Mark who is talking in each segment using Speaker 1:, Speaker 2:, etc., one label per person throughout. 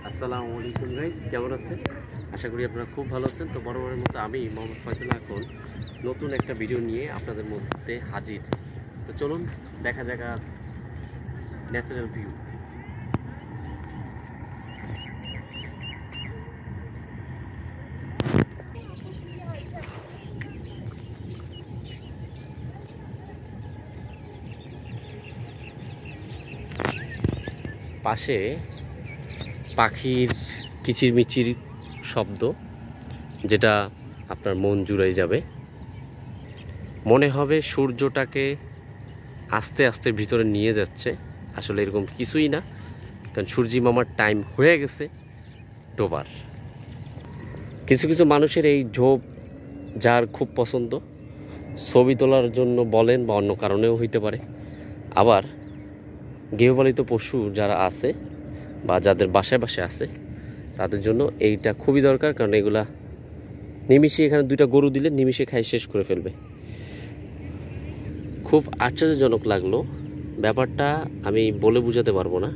Speaker 1: আসসালামু আলাইকুম গাইস, কেমন আছেন? আশা করি আপনারা খুব ভালো আছেন। তো বরাবরের মতো আমি মোহাম্মদ ফয়সাল এখন নতুন একটা ভিডিও নিয়ে আপনাদের মধ্যে হাজির। তো চলুন দেখা যাক ন্যাচারাল ভিউ। পাশে পাখির কিচিরমিচির শব্দ, যেটা আপনার মন জুড়ে যাবে। মনে হবে সূর্যটাকে আস্তে আস্তে ভিতরে নিয়ে যাচ্ছে। আসলে এরকম কিছুই না, কারণ সূর্যি মামার টাইম হয়ে গেছে ডোবার। কিছু কিছু মানুষের এই ঝোপ যার খুব পছন্দ, ছবি তোলার জন্য বলেন বা অন্য কারণেও হইতে পারে। আবার গৃহপালিত পশু যারা আছে বা যাদের বাসায় বাসায় আছে, তাদের জন্য এইটা খুবই দরকার, কারণ এগুলা নিমিষে, এখানে দুইটা গরু দিলে নিমিষে খাই শেষ করে ফেলবে। খুব আশ্চর্যজনক লাগলো ব্যাপারটা, আমি বলে বোঝাতে পারবো না।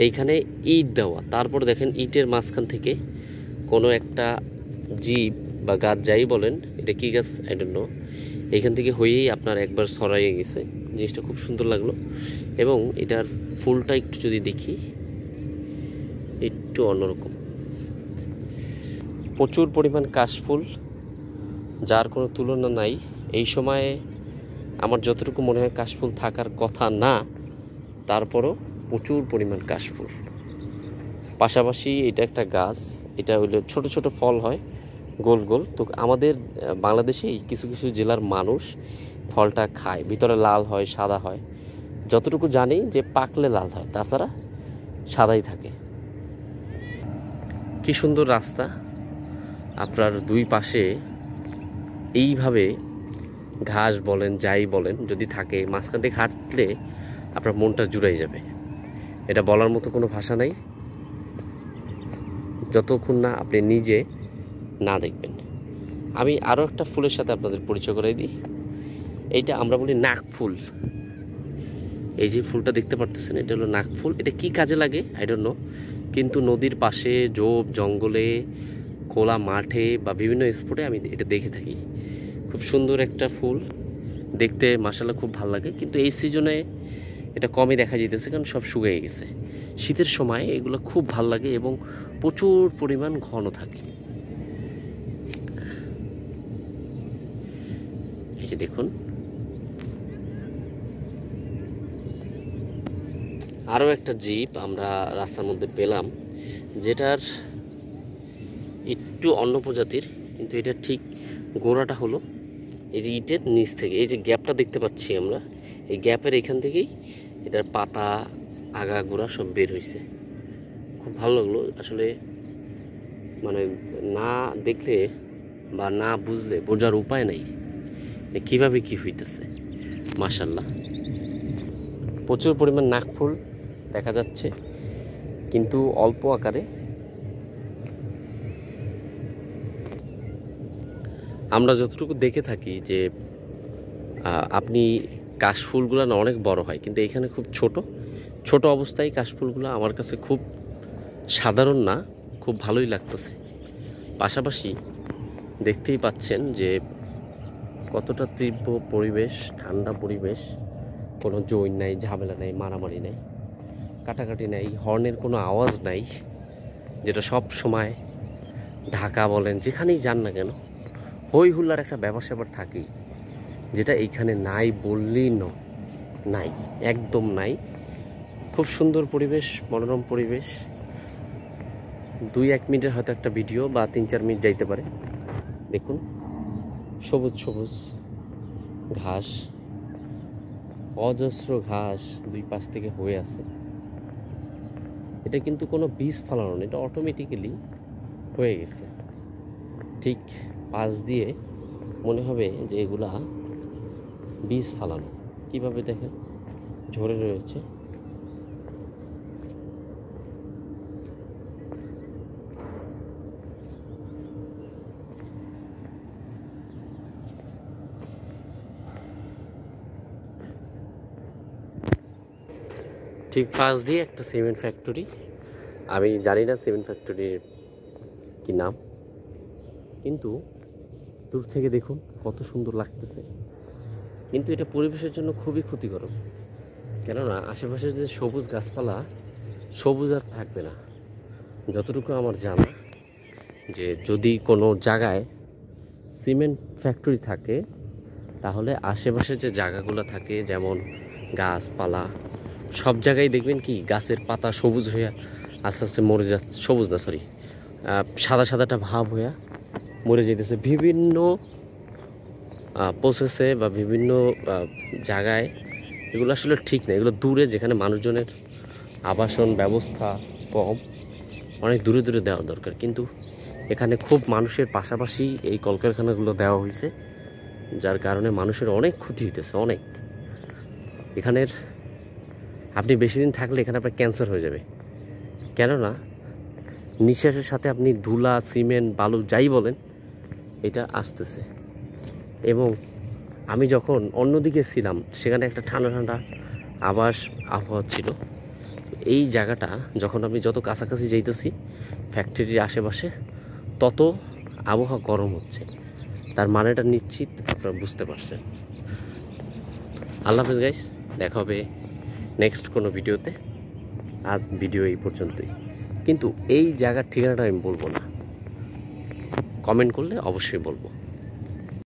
Speaker 1: এইখানে ইট দেওয়া, তারপর দেখেন ইটের মাঝখান থেকে কোনো একটা জীব বা গাছ যাই বলেন, এটা কি গাছ আই ডোন্ট নো, এইখান থেকে হয়েই আপনার একবার ছড়াইয়ে গেছে। জিনিসটা খুব সুন্দর লাগলো। এবং এটার ফুলটা একটু যদি দেখি, একটু অন্যরকম, প্রচুর পরিমাণ কাশফুল, যার কোনো তুলনা নাই। এই সময়ে আমার যতটুকু মনে হয় কাশফুল থাকার কথা না, তারপরও প্রচুর পরিমাণ কাশফুল। পাশাপাশি এটা একটা গাছ, এটা হইলে ছোট ছোট ফল হয় গোল গোল। তো আমাদের বাংলাদেশেই কিছু কিছু জেলার মানুষ ফলটা খায়, ভিতরে লাল হয়, সাদা হয়। যতটুকু জানি যে পাকলে লাল হয়, তাছাড়া সাদাই থাকে। কি সুন্দর রাস্তা, আপনার দুই পাশে এইভাবে ঘাস বলেন যাই বলেন যদি থাকে, মাঝখান থেকে হাঁটলে আপনার মনটা জুড়াই যাবে। এটা বলার মতো কোনো ভাষা নাই, যতক্ষণ না আপনি নিজে না দেখবেন। আমি আরও একটা ফুলের সাথে আপনাদের পরিচয় করাই দিই। এইটা আমরা বলি নাকফুল। এই যে ফুলটা দেখতে পারতেছেন, এটা হলো নাকফুল। এটা কি কাজে লাগে আই ডোন্ট নো, কিন্তু নদীর পাশে, ঝোপ জঙ্গলে, খোলা মাঠে বা বিভিন্ন স্পটে আমি এটা দেখে থাকি। খুব সুন্দর একটা ফুল, দেখতে মাশাআল্লাহ খুব ভালো লাগে। কিন্তু এই সিজনে এটা কমই দেখা যেতেছে, কারণ সব শুকিয়ে গেছে। শীতের সময় এগুলো খুব ভালো লাগে এবং প্রচুর পরিমাণ ঘন থাকে। এই যে দেখুন, আরও একটা জিপ আমরা রাস্তার মধ্যে পেলাম, যেটার একটু অন্য প্রজাতির, কিন্তু এটা ঠিক গোড়াটা হলো এই যে ইটের নিচ থেকে, এই যে গ্যাপটা দেখতে পাচ্ছি আমরা, এই গ্যাপের এখান থেকেই এটার পাতা, আগা গোড়া সব বের হয়েছে। খুব ভালো লাগলো আসলে, মানে না দেখলে বা না বুঝলে বোঝার উপায় নাই কিভাবে কি হইতেছে। মাশাআল্লাহ, প্রচুর পরিমাণ নাকফুল দেখা যাচ্ছে, কিন্তু অল্প আকারে। আমরা যতটুকু দেখে থাকি যে আপনি কাশফুলগুলো না অনেক বড় হয়, কিন্তু এখানে খুব ছোট ছোট অবস্থায় কাশফুলগুলো আমার কাছে খুব সাধারণ না, খুব ভালোই লাগতেছে। পাশাপাশি দেখতেই পাচ্ছেন যে কতটা তীব্র পরিবেশ, ঠান্ডা পরিবেশ, কোনো জৈন নাই, ঝামেলা নাই, মারামারি নাই, কাটাকাটি নাই, হর্নের কোনো আওয়াজ নাই, যেটা সব সময় ঢাকা বলেন যেখানেই যান না কেন হই হুল্লার একটা ব্যাপার স্যাপার থাকেই, যেটা এইখানে নাই বললেই নাই, একদম নাই। খুব সুন্দর পরিবেশ, মনোরম পরিবেশ। 2-1 মিনিটের হয়তো একটা ভিডিও বা 3-4 মিনিট যাইতে পারে। দেখুন সবুজ সবুজ ঘাস, অজস্র ঘাস দুই পাশ থেকে হয়ে আছে। এটা কিন্তু কোনো বীজ ফালানো না, এটা অটোমেটিক্যালি হয়ে গেছে। ঠিক পাশ দিয়ে মনে হবে যে এগুলা বীজ ফালানো। কিভাবে দেখেন ঝরে রয়েছে। ঠিক পাশ দিয়ে একটা সিমেন্ট ফ্যাক্টরি, আমি জানি না সিমেন্ট ফ্যাক্টরির কি নাম, কিন্তু দূর থেকে দেখুন কত সুন্দর লাগতেছে। কিন্তু এটা পরিবেশের জন্য খুবই ক্ষতিকর, কেননা আশেপাশে যে সবুজ গাছপালা, সবুজ আর থাকবে না। যতটুকু আমার জানা, যে যদি কোনো জায়গায় সিমেন্ট ফ্যাক্টরি থাকে, তাহলে আশেপাশে যে জায়গাগুলো থাকে, যেমন গাছপালা, সব জায়গায় দেখবেন কি গাছের পাতা সবুজ হয়ে আস্তে আস্তে মরে যাচ্ছে, সবুজ না সরি, সাদা সাদাটা ভাব হয়ে মরে যেতেছে বিভিন্ন প্রসেসে বা বিভিন্ন জায়গায়। এগুলো আসলে ঠিক না, এগুলো দূরে, যেখানে মানুষজনের আবাসন ব্যবস্থা কম, অনেক দূরে দূরে দেওয়া দরকার। কিন্তু এখানে খুব মানুষের পাশাপাশি এই কলকারখানাগুলো দেওয়া হয়েছে, যার কারণে মানুষের অনেক ক্ষতি হইতেছে, অনেক। এখানের আপনি বেশি দিন থাকলে এখানে আপনার ক্যান্সার হয়ে যাবে, কেননা নিঃশ্বাসের সাথে আপনি ধুলা, সিমেন্ট, বালু যাই বলেন, এটা আসতেছে। এবং আমি যখন অন্যদিকে ছিলাম, সেখানে একটা ঠান্ডা ঠান্ডা আবহাওয়া ছিল। এই জায়গাটা যখন আমি যত কাছাকাছি যাইতেছি ফ্যাক্টরির আশেপাশে, তত আবহাওয়া গরম হচ্ছে। তার মানেটা নিশ্চিত আপনারা বুঝতে পারছেন। আল্লাহ হাফেজ গাইস, দেখা হবে নেক্সট কোনো ভিডিওতে। আজ ভিডিও এই পর্যন্তই, কিন্তু এই জায়গার ঠিকানাটা আমি বলবো না, কমেন্ট করলে অবশ্যই বলবো।